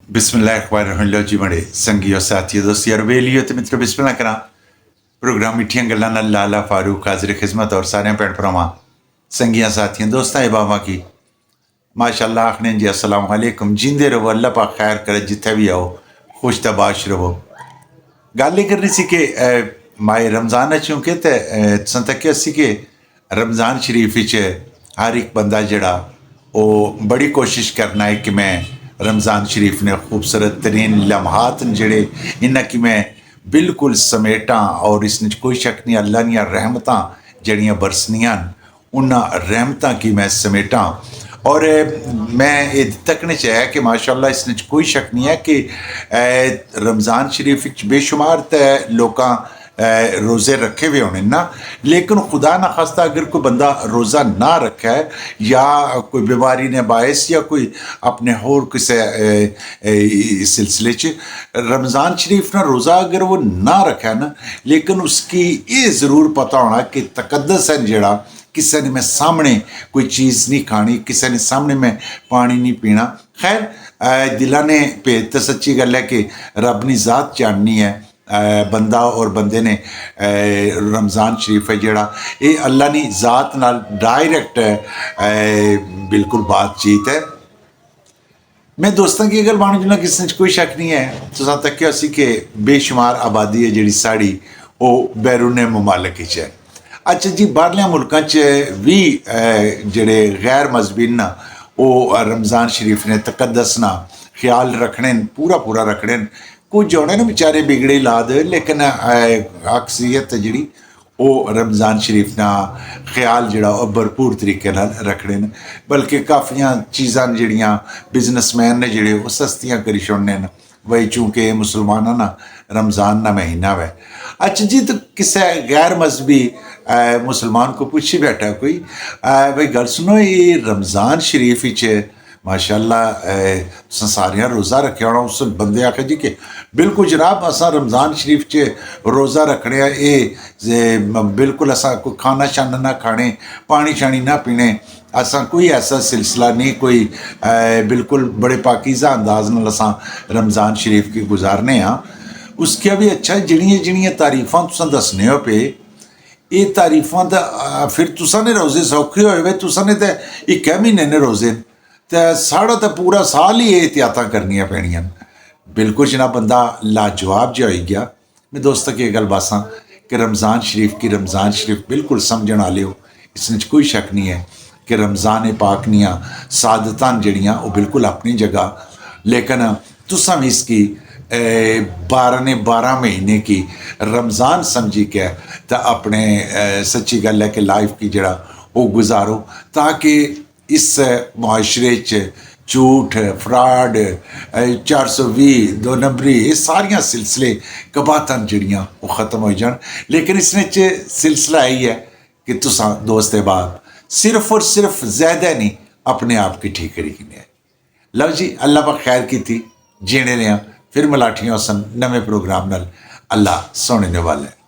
बिस्मिल्लाहिर्रहमानिर्रहीम। लो जी बड़े संगियो साथियों दोस्ती और वेलियो तो मित्रों बिस्मिल्लाह करा प्रोग्राम मिठियां गल्लां नाल लाला फारूक हाजिर खिदमत और सारे भैन भरावां संगियां साथियां दोस्तां बाबा की माशाअल्लाह आखने जी अस्सलाम वालेकुम। जींदे रहो, अल्लाह पाक खैर करे, जिथे भी आओ खुश तबाश रहो। गल करनी सी कि माए रमज़ान चूंकि तो तुसें तक्केआ सी कि रमज़ान शरीफ हर एक बंदा जड़ा वो बड़ी कोशिश करना है कि मैं रमज़ान शरीफ ने खूबसूरत तरीन लम्हात जड़े इन्हें कि मैं बिल्कुल समेटा और इस कोई शक नहीं अल्लाह दियां रहमतां जड़ियां बरसनियां उन्हां रहमतां की मैं समेटा। और मैं ये तकने च है कि माशाअल्लाह इसने कोई शक नहीं है कि रमज़ान शरीफ बेशुमार तो लोग रोज़े रखे हुए होने ना, लेकिन खुदा ना खास्ता अगर कोई बंदा रोज़ा ना रखा है या कोई बीमारी ने बायस या कोई अपने होर किसी सिलसिले च रमज़ान शरीफ ना रोज़ा अगर वो ना रखा है ना, लेकिन उसकी ये ज़रूर पता होना कि तकद्दस है जड़ा किसी ने मैं सामने कोई चीज़ नहीं खानी, किसी ने सामने मैं पानी नहीं पीना। खैर दिला ने भेद तो सच्ची गल है कि रब ने ज़ात जाननी है। बंदा और बंदे ने रमज़ान शरीफ है जड़ा ये अल्लाह की ज़ात नाल डायरैक्ट बिल्कुल बातचीत है। मैं दोस्तों की गल बन जुना किसी कोई शक नहीं है। तुसां तक्केआ सी कि बेशुमार आबादी है जी साड़ी वो बैरूने ममालक है। अच्छा जी, बाहरलिया मुल्कों भी जड़े गैर मजहबी ना वो रमज़ान शरीफ ने तकद्दस ना ख्याल रखने पूरा पूरा रखने। कुछ होने ना बेचारे बिगड़े लाद, लेकिन अक्सरियत जी वो रमज़ान शरीफ ना ख्याल जड़ा भरपूर तरीके रखने, बल्कि काफ़िया चीज़ा जड़ियाँ बिजनेसमैन ने जड़े वो सस्तियाँ करी छोड़ने वही, चूँकि मुसलमाना ना रमज़ान ना महीना वै। अच्छा जी, तो किसी गैर मजहबी मुसलमान को पूछी बैठा कोई भाई गल सुनो, ये रमज़ान शरीफ माशाअल्लाह सारिया रोज़ा रखे होना। उस बंदे आखे जी कि बिल्कुल जनाब असा रमज़ान शरीफ रोज़ा रखने ये बिल्कुल असा कोई खाना शाना ना खाने, पानी शानी ना पीने, असा कोई ऐसा सिलसिला नहीं, कोई बिल्कुल बड़े पाकीज़ा अंदाज नाल असा रमज़ान शरीफ की गुजारने हाँ। उसके भी अच्छा जिहड़ियां जिहड़ियां तारीफां तुसां दसने हो पे ये तारीफां तो फिर तुसां ने रोज़े सौखे होए वे, तुसां ने तो इक्कै महीने ने रोज़े तो साढ़ा तो पूरा साल ही एहतियातां करनियां पैणियां। बिल्कुल जनाब बंदा लाजवाब जो हो गया। मैं दोस्तों की गल बासां कि रमज़ान शरीफ बिल्कुल समझण वाले हो, इसमें कोई शक नहीं है कि रमज़ान पाक नियां सादतां जड़ियाँ वो बिल्कुल अपनी जगह, लेकिन तुसां भी इसकी 12 ने 12 महीने की रमज़ान समझी के तो अपने सच्ची गल है कि लाइफ की जड़ा वो गुजारो, ताकि इस मुआशरे झूठ फ्रॉड 420 दो नंबरी ये सारिया सिलसिले कबातां जड़ियाँ वो ख़त्म हो जान। लेकिन इसमें सिलसिला यही है कि तुसां दोस्त बाब सिर्फ और सिर्फ ज़्यादा नहीं अपने आप की ठीक करी किने। लो जी, अल्लाह पाक खैर की थी, जीने लिया फिर मलाठियां सन नवे प्रोग्राम नाल। अल्लाह सोने वाले।